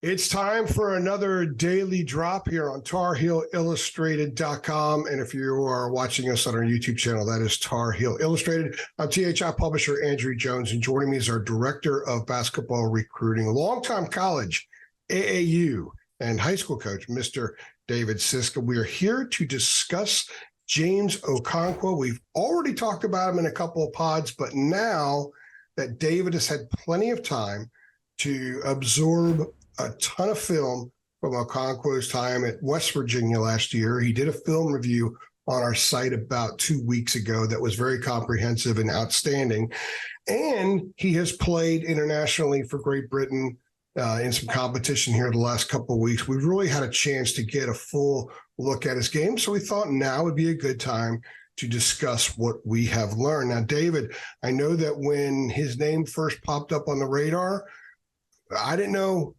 It's time for another daily drop here on TarHeelIllustrated.com. And if you are watching us on our YouTube channel, that is Tar Heel Illustrated. I'm THI publisher Andrew Jones, and joining me is our director of basketball recruiting, longtime college, AAU, and high school coach, Mr. David Sisk. We are here to discuss James Okonkwo. We've already talked about him in a couple of pods, but now that David has had plenty of time to absorb a ton of film from Okonkwo's time at West Virginia last year. He did a film review on our site about 2 weeks ago that was very comprehensive and outstanding. And he has played internationally for Great Britain in some competition here the last couple of weeks. We've really had a chance to get a full look at his game. So we thought now would be a good time to discuss what we have learned. Now, David, I know that when his name first popped up on the radar, I didn't know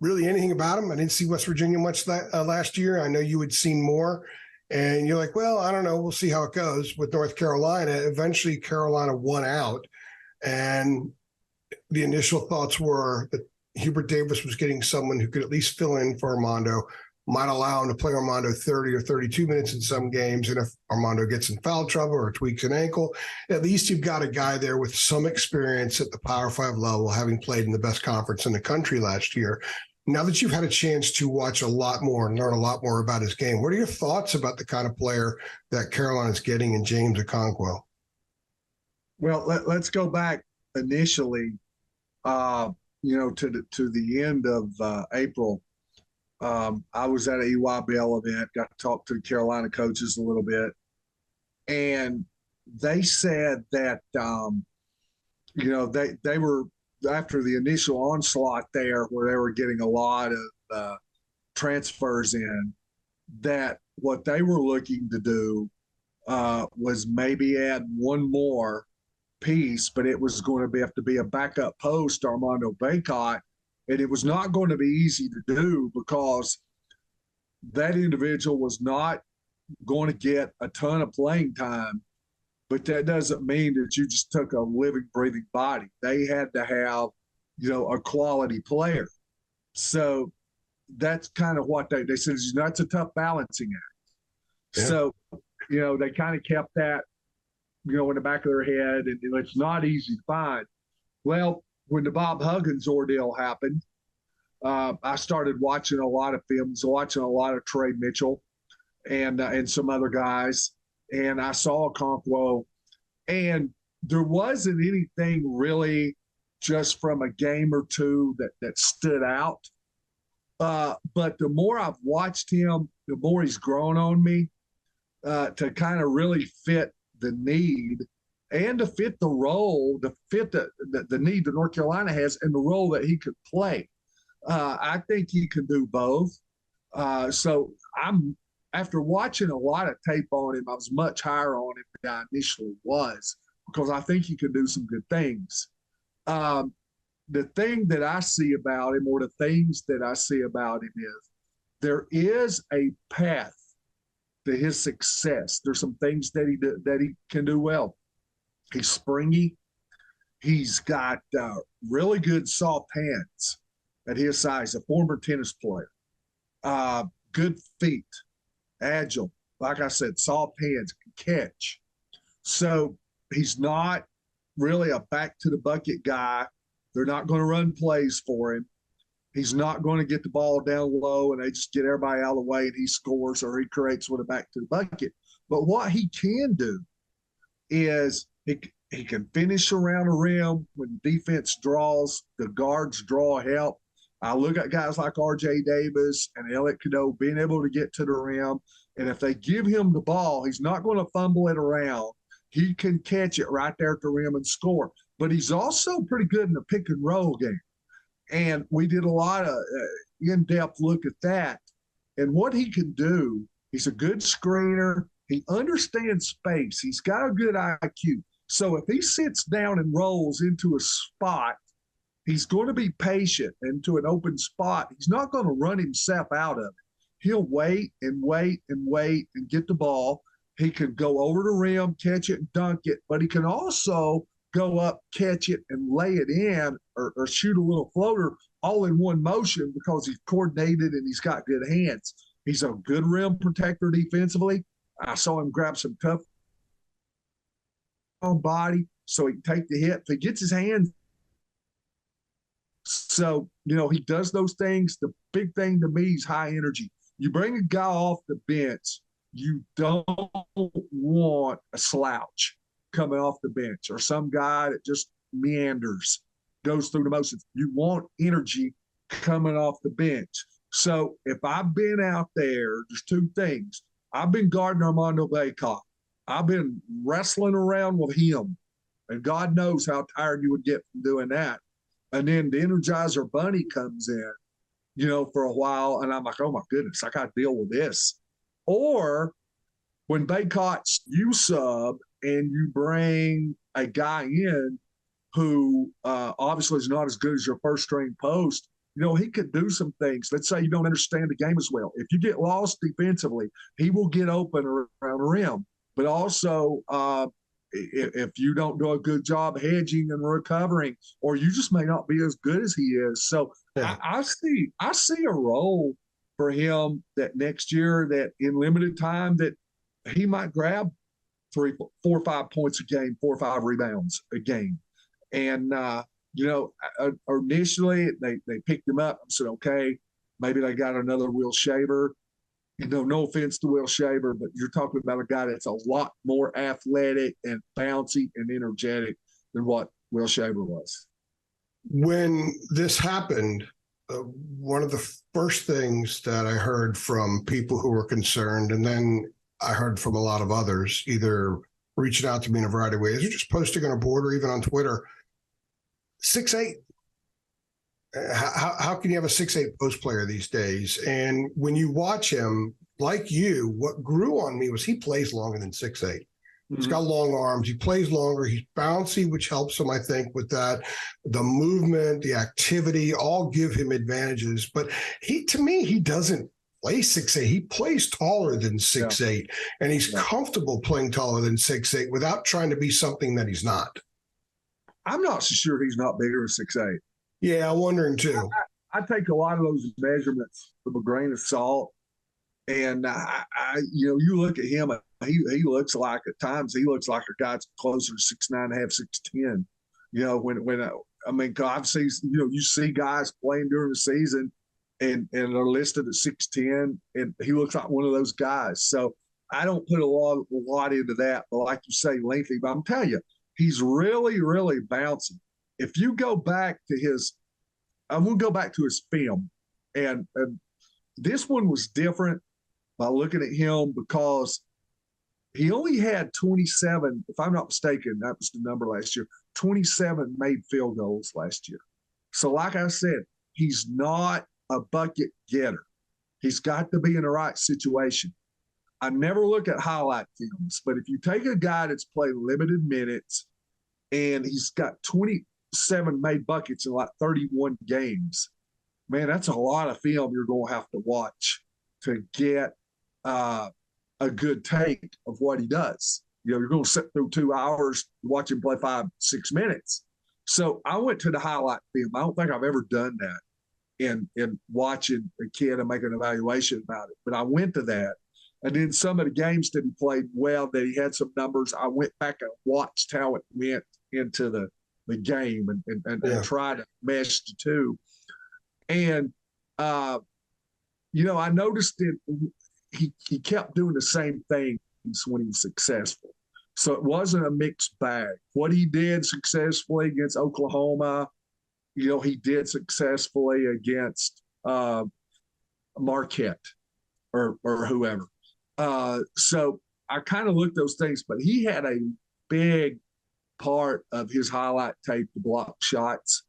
really anything about him. I didn't see West Virginia much last year. I know you had seen more. And you're like, well, I don't know. We'll see how it goes with North Carolina. Eventually, Carolina won out. And the initial thoughts were that Hubert Davis was getting someone who could at least fill in for Armando, might allow him to play Armando 30 or 32 minutes in some games. And if Armando gets in foul trouble or tweaks an ankle, at least you've got a guy there with some experience at the Power 5 level, having played in the best conference in the country last year. Now that you've had a chance to watch a lot more and learn a lot more about his game, what are your thoughts about the kind of player that Carolina's getting in James Okonkwo? Well, let's go back initially, to the end of April. I was at an EYBL event, got to talk to the Carolina coaches a little bit, and they said that, they were, after the initial onslaught there where they were getting a lot of transfers in, that what they were looking to do was maybe add one more piece, but it was going to have to be a backup post to Armando Bacot. And it was not going to be easy to do because that individual was not going to get a ton of playing time. But that doesn't mean that you just took a living, breathing body. They had to have, a quality player. So that's kind of what they said. That's a tough balancing act. Yeah. So, they kind of kept that, in the back of their head, and it's not easy to find. Well, when the Bob Huggins ordeal happened, I started watching a lot of films, watching a lot of Trey Mitchell and some other guys. And I saw Okonkwo, and there wasn't anything really just from a game or two that stood out. But the more I've watched him, the more he's grown on me to kind of really fit the need and to fit the role, to fit the need that North Carolina has and the role that he could play. I think he can do both. So after watching a lot of tape on him, I was much higher on him than I initially was because I think he can do some good things. The thing that I see about him, or the things that I see about him, is there is a path to his success. There's some things that he can do well. He's springy. He's got really good soft hands at his size, a former tennis player. Good feet. Agile, like I said, soft hands, can catch. So he's not really a back to the bucket guy. They're not going to run plays for him. He's not going to get the ball down low and they just get everybody out of the way and he scores or he creates with a back to the bucket. But what he can do is he can finish around the rim when defense draws, the guards draw help. I look at guys like R.J. Davis and Elliot Cadeau being able to get to the rim. And if they give him the ball, he's not going to fumble it around. He can catch it right there at the rim and score. But he's also pretty good in the pick and roll game. And we did a lot of in-depth look at that. And what he can do, he's a good screener. He understands space. He's got a good IQ. So if he sits down and rolls into a spot, he's going to be patient into an open spot. He's not going to run himself out of it. He'll wait and wait and wait and get the ball. He can go over the rim, catch it, and dunk it, but he can also go up, catch it, and lay it in or shoot a little floater all in one motion because he's coordinated and he's got good hands. He's a good rim protector defensively. I saw him grab some tough on body so he can take the hit. If he gets his hands, so, he does those things. The big thing to me is high energy. You bring a guy off the bench, you don't want a slouch coming off the bench or some guy that just meanders, goes through the motions. You want energy coming off the bench. So if I've been out there, there's two things. I've been guarding Armando Bacot. I've been wrestling around with him, and God knows how tired you would get from doing that. And then the Energizer Bunny comes in, for a while, and I'm like, oh my goodness, I got to deal with this. Or when Bacot's you sub and you bring a guy in who obviously is not as good as your first string post, he could do some things. Let's say you don't understand the game as well. If you get lost defensively, he will get open around the rim. But also, if you don't do a good job hedging and recovering, or you just may not be as good as he is. So yeah. I see a role for him that next year, that in limited time, that he might grab 4 or 5 points a game, 4 or 5 rebounds a game. And, initially they picked him up and said, okay, maybe they got another Will Shaver. No offense to Will Shaver, but you're talking about a guy that's a lot more athletic and bouncy and energetic than what Will Shaver was. When this happened, one of the first things that I heard from people who were concerned, and then I heard from a lot of others, either reaching out to me in a variety of ways or just posting on a board or even on Twitter, 6'8". How can you have a 6'8" post player these days? And when you watch him, like you, what grew on me was he plays longer than 6'8". Mm-hmm. He's got long arms. He plays longer. He's bouncy, which helps him, I think, with that. The movement, the activity, all give him advantages. But to me, he doesn't play 6'8". He plays taller than 6'8", and he's comfortable playing taller than 6'8" without trying to be something that he's not. I'm not so sure he's not bigger than 6'8". Yeah, I'm wondering too. I take a lot of those measurements with a grain of salt, and you look at him. He looks like at times he looks like a guy that's closer to 6'9.5", 6'10". I've seen you see guys playing during the season, and they're listed at 6'10", and he looks like one of those guys. So I don't put a lot into that, but like you say, lengthy. But I'm telling you, he's really, really bouncy. If you go back to I'm going to go back to his film, and this one was different by looking at him because he only had 27, if I'm not mistaken, that was the number last year, 27 made field goals last year. So like I said, he's not a bucket getter. He's got to be in the right situation. I never look at highlight films, but if you take a guy that's played limited minutes and he's got 27 made buckets in like 31 games, man, that's a lot of film you're going to have to watch to get a good take of what he does. You're going to sit through 2 hours, watch him play 5-6 minutes. So I went to the highlight film. I don't think I've ever done that in watching a kid and making an evaluation about it. But I went to that. And then some of the games that he played well, that he had some numbers, I went back and watched how it went into the game and try to mesh the two. And, I noticed he kept doing the same things when he was successful. So it wasn't a mixed bag. What he did successfully against Oklahoma, he did successfully against Marquette or whoever. So I kind of looked those things, but he had a big part of his highlight tape to block shots.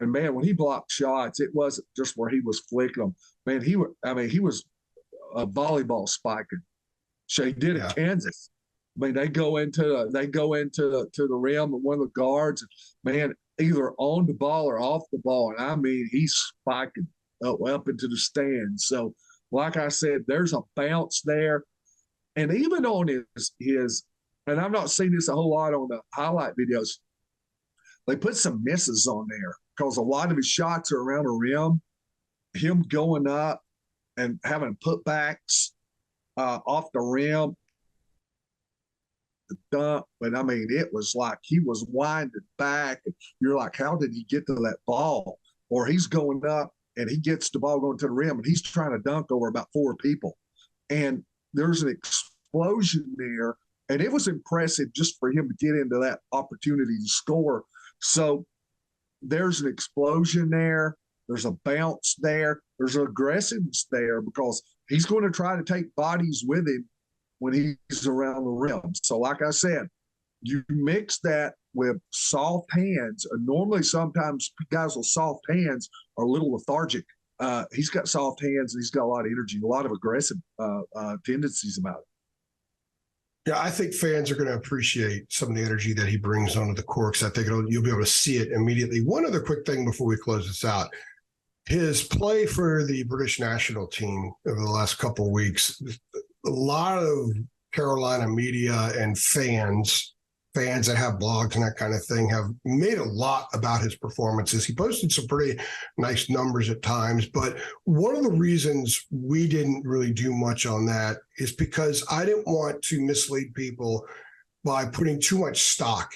And man, when he blocked shots, it wasn't just where he was flicking them. Man, he was a volleyball spiking. So he did at Kansas. They go into the rim and one of the guards, man, either on the ball or off the ball. And he's spiking up into the stands. So like I said, there's a bounce there. And even on his and I've not seen this a whole lot on the highlight videos, they put some misses on there. because a lot of his shots are around the rim. Him going up and having putbacks off the rim, the dunk, but I mean, it was like he was winding back, and you're like, how did he get to that ball? Or he's going up and he gets the ball going to the rim, and he's trying to dunk over about 4 people, and there's an explosion there, and it was impressive just for him to get into that opportunity to score. So there's an explosion there. There's a bounce there. There's an aggressiveness there because he's going to try to take bodies with him when he's around the rim. So like I said, you mix that with soft hands. Normally, sometimes guys with soft hands are a little lethargic. He's got soft hands and he's got a lot of energy, a lot of aggressive tendencies about it. Yeah, I think fans are going to appreciate some of the energy that he brings onto the court, because I think you'll be able to see it immediately. One other quick thing before we close this out. His play for the British national team over the last couple of weeks, a lot of Carolina media and fans that have blogs and that kind of thing have made a lot about his performances. He posted some pretty nice numbers at times, but one of the reasons we didn't really do much on that is because I didn't want to mislead people by putting too much stock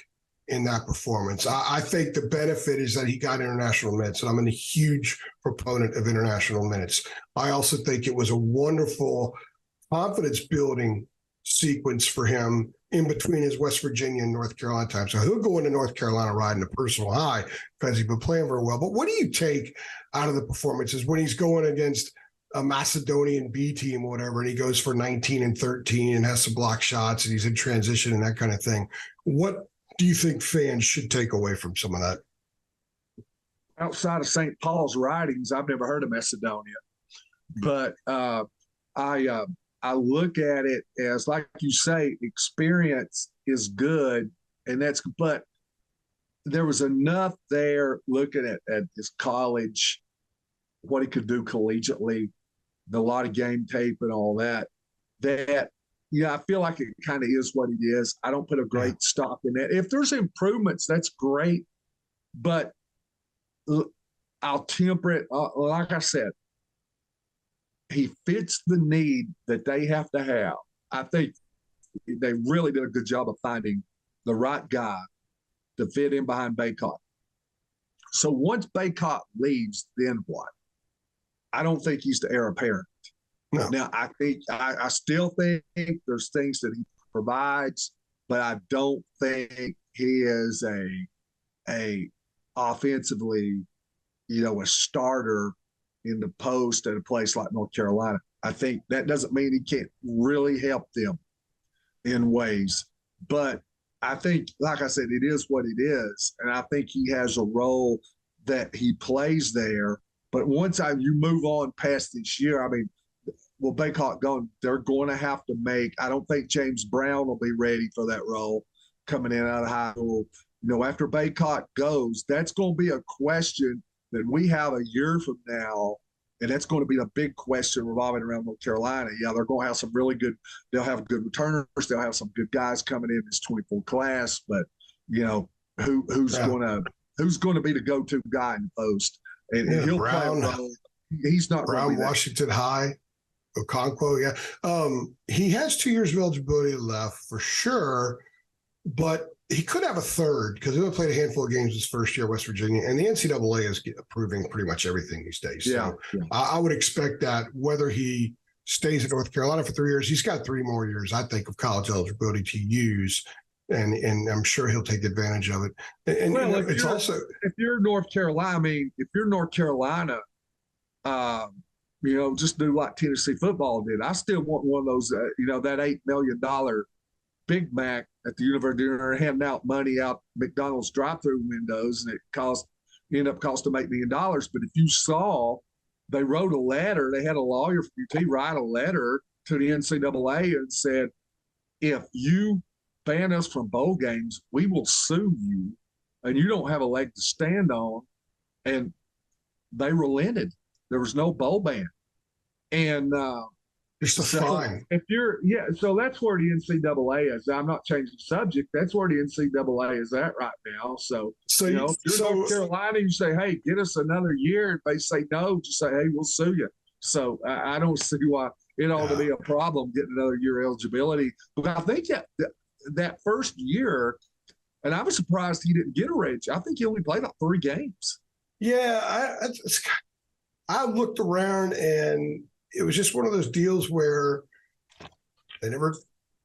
in that performance. I think the benefit is that he got international minutes, and I'm a huge proponent of international minutes. I also think it was a wonderful confidence building sequence for him in between his West Virginia and North Carolina time. So he'll go into North Carolina riding a personal high because he's been playing very well. But what do you take out of the performances when he's going against a Macedonian B team or whatever, and he goes for 19 and 13 and has some block shots and he's in transition and that kind of thing? What do you think fans should take away from some of that? Outside of St. Paul's writings, I've never heard of Macedonia, but I look at it as, like you say, experience is good, and but there was enough there looking at his college, what he could do collegiately, a lot of game tape and all that, I feel like it kind of is what it is. I don't put a great stock in that. If there's improvements, that's great, but I'll temper it. Like I said, he fits the need that they have to have. I think they really did a good job of finding the right guy to fit in behind Baycott. So once Baycott leaves, then what? I don't think he's the heir apparent. No. Now, I still think there's things that he provides, but I don't think he is a offensively, a starter in the post at a place like North Carolina. I think that doesn't mean he can't really help them in ways. But I think, like I said, it is what it is. And I think he has a role that he plays there. But once you move on past this year, Baycott gone, they're going to have to I don't think James Brown will be ready for that role coming in out of high school. After Baycott goes, that's going to be a question that we have a year from now, and that's going to be a big question revolving around North Carolina. Yeah, they're going to have some really good – they'll have good returners. They'll have some good guys coming in this 24 class, but, who's going to be the go-to guy in the post? And he'll Brown, play a role. He's not Brown, Washington High, Okonkwo, yeah. He has 2 years of eligibility left for sure, but – he could have a third because he only played a handful of games his first year at West Virginia, and the NCAA is approving pretty much everything these days. So I would expect that whether he stays at North Carolina for 3 years, he's got 3 more years, I think, of college eligibility to use, and I'm sure he'll take advantage of it. And it's also if you're North Carolina, just do like Tennessee football did. I still want one of those, that $8 million Big Mac at the University, handing out money out McDonald's drive-through windows, and it ended up costing $8 million. But if you saw, they wrote a letter, they had a lawyer from UT write a letter to the NCAA and said, if you ban us from bowl games, we will sue you, and you don't have a leg to stand on. And they relented. There was no bowl ban. And Just a fine. If you're, so that's where the NCAA is. I'm not changing the subject. That's where the NCAA is at right now. So, if you're North Carolina, you say, hey, get us another year. If they say no, just say, hey, we'll sue you. So I don't see why it ought to be a problem getting another year eligibility. But I think that first year, and I was surprised he didn't get a red shirt. I think he only played about 3 games. Yeah, I looked around, and it was just one of those deals where they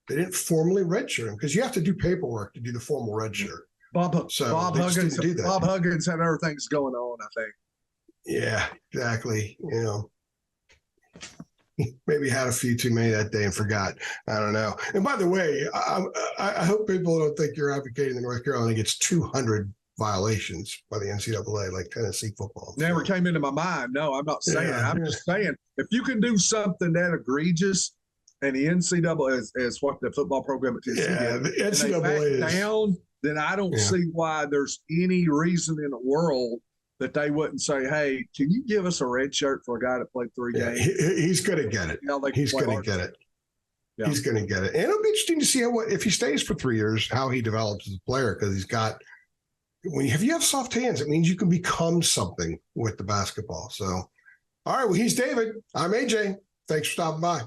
didn't formally redshirt him, because you have to do paperwork to do the formal redshirt. Bob Huggins had other things going on, I think. Yeah, exactly. Maybe had a few too many that day and forgot. I don't know. And by the way, I hope people don't think you're advocating that North Carolina gets 200 violations by the NCAA, like Tennessee football. Never came into my mind. No, I'm not saying. I'm just saying, if you can do something that egregious, and the NCAA is what the football program at Tennessee did, the NCAA is down, then I don't see why there's any reason in the world that they wouldn't say, hey, can you give us a red shirt for a guy that played 3 games? He's going to get it. He's going to get it. Yeah. He's going to get it. And it'll be interesting to see if he stays for 3 years, how he develops as a player, because he's got – if you have soft hands, it means you can become something with the basketball. So, all right, well, he's David. I'm AJ. Thanks for stopping by.